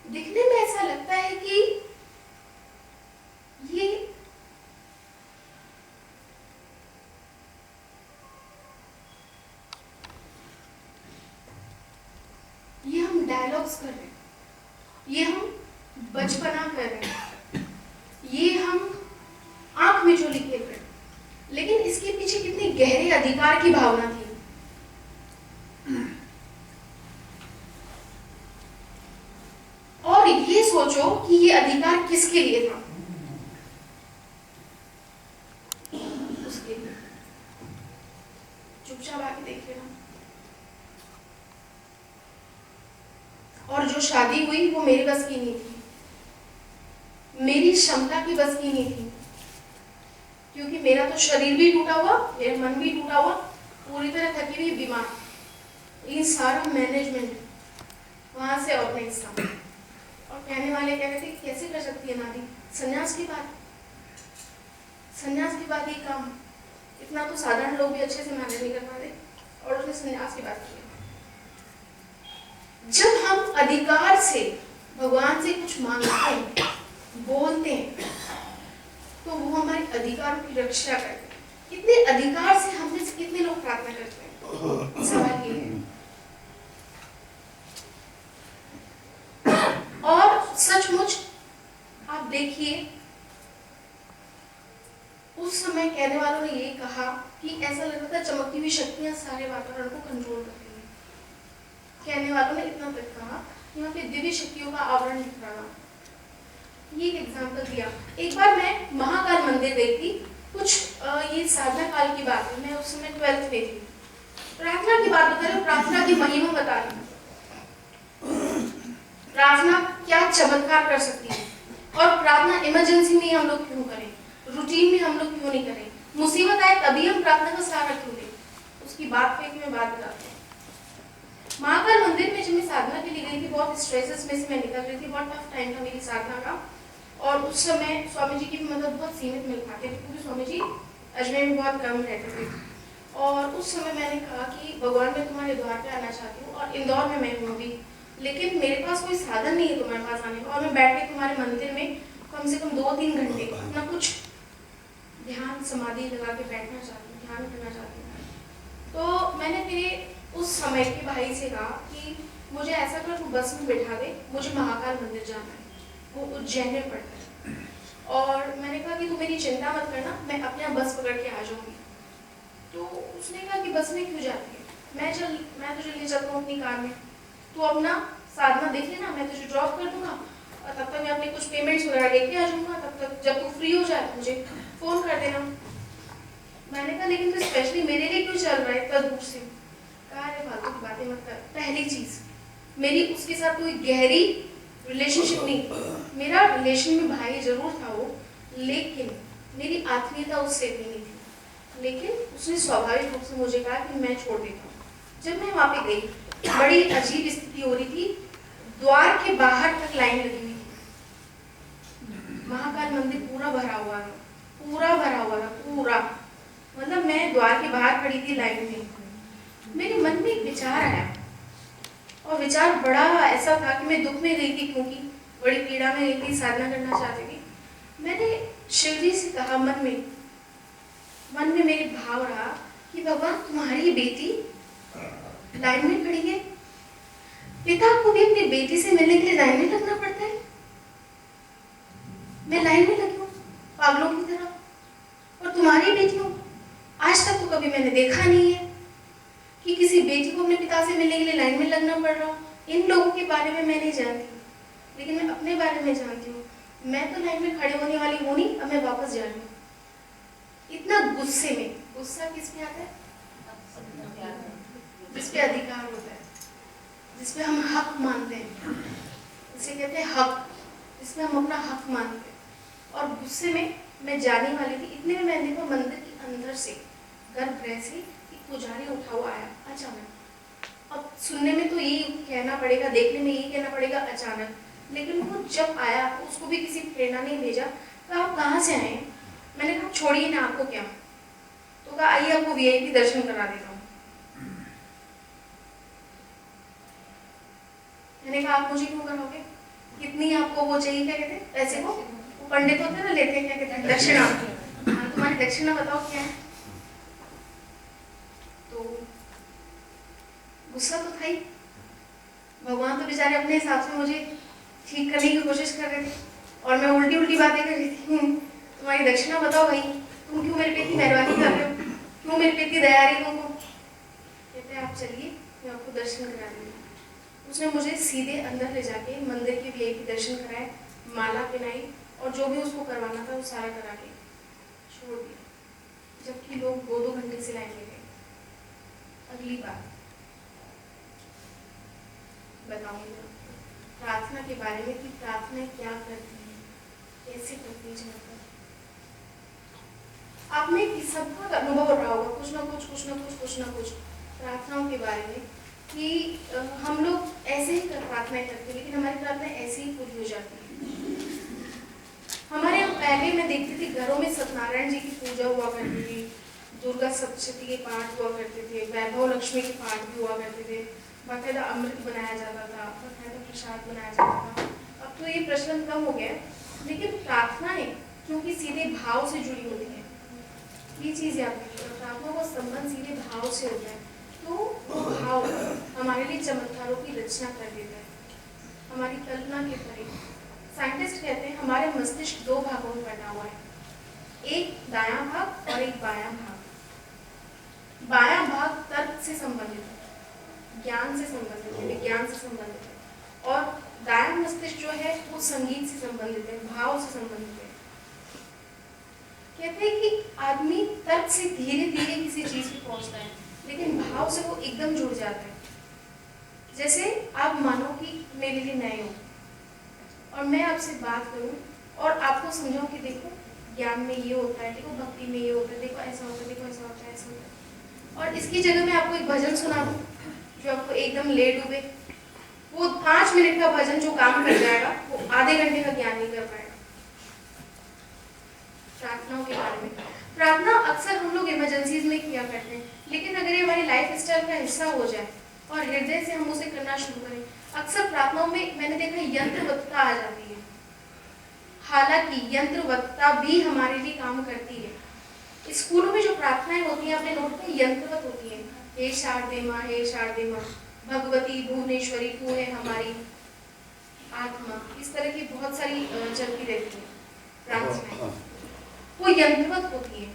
दिखने में ऐसा लगता है कि ये हम डायलॉग्स कर रहे हैं, ये हम बचपना कर रहे हैं, ये हम आंख में चोली खेल रहे हैं, लेकिन इसके पीछे कितने गहरे अधिकार की भावना थी। और ये सोचो कि ये अधिकार किसके लिए था? उसके लिए। चुपचाप आके देख लेना। और जो शादी हुई वो मेरे बस की नहीं थी, मेरी क्षमता की बस की नहीं थी, क्योंकि मेरा तो शरीर भी टूटा हुआ, मेरा मन भी टूटा हुआ, पूरी तरह थकी हुई, बीमार। ये सारा मैनेजमेंट वहां से ऑर्गेनाइज था। और कहने वाले कह रहे थे कैसे कर सकती है नारी, संन्यास की बात, संन्यास की बात, ये काम इतना तो साधारण लोग भी अच्छे से मैनेज नहीं कर पाते, और उसने संन्यास की बात की। जब हम अधिकार से भगवान से कुछ मांगते हैं, बोलते हैं, तो वो हमारे अधिकारों की रक्षा करते हैं। कितने अधिकार से हम में से कितने लोग प्रार्थना करते हैं? सवाल ये है। और सचमुच आप देखिए, उस समय कहने वालों ने ये कहा कि ऐसा लग रहा था चमकती हुई शक्तियां सारे वातावरण को कंट्रोल कर रही हैं। कहने वालों ने इतना तक कहा कि वहां पे दिव्य शक्तियों का आवरण दिख रहा। ये एक एग्जाम्पल दिया। एक बार मैं महाकाल मंदिर गई थी, कुछ ये साधना काल की बात है, मैं उस समय 12th में थी। प्रार्थना की बात बता रही हूँ, प्रार्थना की महिमा बता रही हूँ। प्रार्थना क्या चमत्कार कर सकती है, और प्रार्थना इमरजेंसी में हम लोग क्यों करें, रूटीन में हम लोग क्यों नहीं करें, मुसीबत आए तभी हम प्रार्थना का सहारा क्यों लें। उसकी बात पे मैं बात बताती हूँ। महाकाल मंदिर में जब मैं साधना के लिए गई थी, बहुत स्ट्रेसेस में से मैं निकल रही थी, बहुत टफ टाइम था मेरी साधना का। और उस समय स्वामी जी की भी मदद बहुत सीमित मिल पाती थी, क्योंकि स्वामी जी अजमेर में बहुत कम रहते थे। और उस समय मैंने कहा कि भगवान मैं तुम्हारे द्वार पे आना चाहती हूँ, और इंदौर में मैं हूँ अभी, लेकिन मेरे पास कोई साधन नहीं है तुम्हारे पास आने का, और मैं बैठ के तुम्हारे मंदिर में कम से कम 2-3 घंटे अपना कुछ ध्यान समाधि लगा के बैठना चाहती हूँ, ध्यान करना चाहती हूँ। तो मैंने फिर उस समय के भाई से कहा कि मुझे ऐसा कर, तू बस में बैठा दे, मुझे महाकाल मंदिर जाना है, वो उज्जैन में पड़ता है। और मैंने कहा कि तू मेरी चिंता मत करना, मैं अपने यहाँ बस पकड़ के आ जाऊंगी। तो उसने कहा कि बस में क्यों जाती है, मैं तुझे ले चलता हूँ अपनी कार में, तू अपना साधना देख लेना, मैं तुझे ड्रॉप कर दूंगा, और तब तक मैं अपने कुछ पेमेंट्स वगैरह लेके आ जाऊंगा, तब तक जब तू फ्री हो जाए मुझे फोन कर देना। मैंने कहा लेकिन तू स्पेशली मेरे लिए क्यों चल रहा है इतना दूर से? कहा अरे फालतू की बातें मत कर। पहली चीज, मेरी उसके साथ कोई गहरी रिलेशनशिप नहीं, मेरा रिलेशन में भाई जरूर था वो, लेकिन मेरी आत्मीयता उससे भी नहीं थी। लेकिन उसने स्वाभाविक रूप से मुझे कहा कि मैं छोड़ देता हूँ। जब मैं वहां पे गई, बड़ी अजीब स्थिति हो रही थी, द्वार के बाहर तक लाइन लगी हुई थी। महाकाल मंदिर पूरा भरा हुआ था, पूरा भरा हुआ था, पूरा, मतलब मैं द्वार के बाहर खड़ी थी लाइन में। मेरे मन में एक विचार आया, और विचार बड़ा ऐसा था कि मैं दुख में गई थी, क्योंकि बड़ी पीड़ा में गई थी, साधना करना चाहती थी। मैंने शिवजी से कहा मन में मेरे भाव रहा कि भगवान तुम्हारी बेटी लाइन में खड़ी है, पिता को भी अपनी बेटी से मिलने के लिए लाइन में लगना पड़ता है, मैं लाइन में लगी हूँ पागलों की तरह, और तुम्हारी बेटी हूँ। आज तक तो कभी मैंने देखा नहीं है कि किसी बेटी को अपने पिता से मिलने के लिए लाइन में लगना पड़ रहा हो। इन लोगों के बारे में मैं नहीं जानती, लेकिन मैं अपने बारे में जानती हूँ। मैं तो लाइन में खड़े होने वाली हूँ नहीं, अब मैं वापस जा रही हूँ। इतना गुस्से में, गुस्सा किस में आता है? जिस पे अधिकार होता है, जिस पे हम हक मानते हैं, इसे कहते हैं हक, जिसमें हम अपना हक मानते हैं। और गुस्से में मैं जाने वाली थी, इतने में मैंने देखा मंदिर के अंदर से, गर्भगृह से एक पुजारी उठा हुआ आया अचानक। अब सुनने में तो यही कहना पड़ेगा, देखने में यही कहना पड़ेगा अचानक, लेकिन वो जब आया तो उसको भी किसी प्रेरणा नहीं भेजा। तो आप कहाँ से आए? मैंने कहा छोड़िए ना, आपको क्या। तो कहा आइए आपको वीआईपी दर्शन करा देता हूँ। मैंने कहा आप मुझे क्यों कराओगे, कितनी आपको वो चाहिए, क्या कहते हैं पैसे को, वो पंडित होते हैं ना लेते हैं, क्या कहते हैं दक्षिणा, हाँ तुम्हारी दक्षिणा बताओ क्या है। तो गुस्सा तो था ही, भगवान तो बेचारे अपने हिसाब से मुझे ठीक करने की कोशिश कर रहे थे और मैं उल्टी उल्टी बातें कर रही थी। तुम्हारी दक्षिणा बताओ भाई, तुम क्यों मेरे पे इतनी मेहरबानी कर रहे हो, क्यों मेरे पे इतनी दया आ रही तुमको। कहते हैं आप चलिए मैं आपको दर्शन करा दूंगी। उसने मुझे सीधे अंदर ले जाके मंदिर के वीआईपी दर्शन कराए, माला पहनाई और जो भी उसको करवाना था वो सारा करा के छोड़ दिया, जबकि लोग 2-2 घंटे से लाइन में गए। अगली बात बताऊंगी मैं प्रार्थना के बारे में कि प्रार्थना क्या करती है, कैसे करती है। जहाँ आप में सबका अनुभव हो रहा होगा कुछ ना कुछ प्रार्थनाओं के बारे में कि हम लोग ऐसे ही प्रार्थनाएं करते हैं, लेकिन हमारी प्रार्थना ऐसे ही पूरी हो जाती है। हमारे यहाँ पहले मैं देखती थी घरों में सत्यनारायण जी की पूजा हुआ करती थी, दुर्गा सप्तशती के पाठ हुआ करते थे, वैभव लक्ष्मी के पाठ भी हुआ करते थे, बाकायदा अमृत बनाया जाता था, बाकायदा प्रसाद बनाया जाता था। अब तो ये प्रचलन कम हो गया, लेकिन प्रार्थनाएं क्योंकि सीधे भाव से जुड़ी होती है, ये चीज़ याद रखिए, प्रार्थना का संबंध सीधे भाव से होता है, तो वो भाव हमारे लिए चमत्कारों की रचना कर देता है, हमारी कल्पना के परे। साइंटिस्ट कहते हैं हमारे मस्तिष्क 2 भागों में बटा हुआ है, एक दायां भाग और एक बायां भाग। बायां भाग तर्क से संबंधित है, ज्ञान से संबंधित है, विज्ञान से संबंधित है, और दायां मस्तिष्क जो है वो संगीत से संबंधित है, भाव से संबंधित है। कहते हैं कि आदमी तर्क से धीरे धीरे किसी चीज पे पहुंचता है, लेकिन भाव से वो एकदम जुड़ जाता है। जैसे आप मानो कि मेरे लिए नए हो और मैं आपसे बात करूं और आपको समझाऊं कि देखो ज्ञान में ये होता है, देखो भक्ति में ये होता है, देखो ऐसा होता है, देखो ऐसा होता है, ऐसा होता है, और इसकी जगह मैं आपको एक भजन सुना दूं जो आपको एकदम ले डूबे, वो 5 मिनट का भजन जो काम कर जाएगा वो आधे घंटे का ज्ञान नहीं कर पाएगा। प्रार्थनाओं के बारे में, प्रार्थना अक्सर हम लोग इमरजेंसीज में किया करते हैं, लेकिन अगर ये हमारी लाइफ स्टाइल का हिस्सा हो जाए और हृदय से हम उसे करना शुरू करें, अक्सर प्रार्थनाओं में मैंने देखा यंत्रवत्ता आ जाती है। हालांकि यंत्रवत्ता भी हमारे लिए काम करती है। स्कूलों में जो प्रार्थनाएं होती हैं आपने नोट किया, यंत्रवत होती है, हे शारदे माँ, हे शारदे माँ, भगवती भुवनेश्वरी तू है हमारी आत्मा, इस तरह की बहुत सारी चलती रहती है प्रार्थनाएं, वो यंत्रवत होती है।